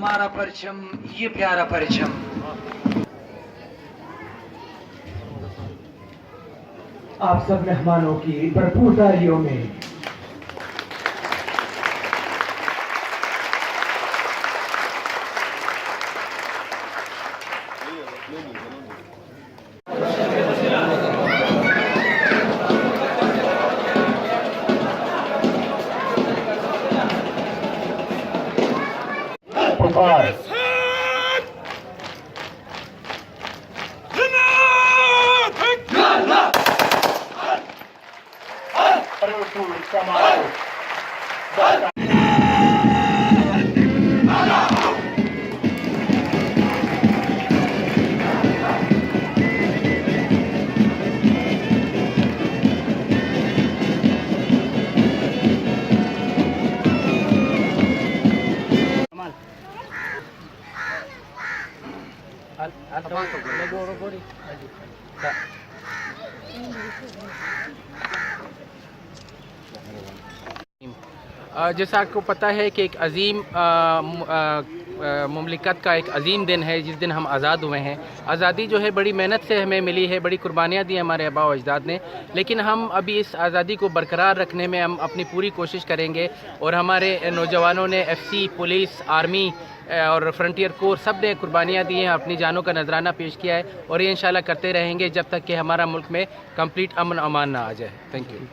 हमारा परचम, ये प्यारा परचम। आप सब मेहमानों की भरपूर तालियों में जैसा आपको पता है कि एक अजीम मुमलिकत का एक अजीम दिन है जिस दिन हम आज़ाद हुए हैं। आज़ादी जो है बड़ी मेहनत से हमें मिली है, बड़ी कुर्बानियाँ दी हमारे आबा व अजदाद ने, लेकिन हम अभी इस आज़ादी को बरकरार रखने में हम अपनी पूरी कोशिश करेंगे। और हमारे नौजवानों ने एफसी, पुलिस, आर्मी और फ्रंटियर कोर सब ने कुर्बानियाँ दी हैं, अपनी जानों का नजराना पेश किया है और ये इंशाल्लाह करते रहेंगे जब तक कि हमारा मुल्क में कंप्लीट अमन अमान ना आ जाए। Thank you.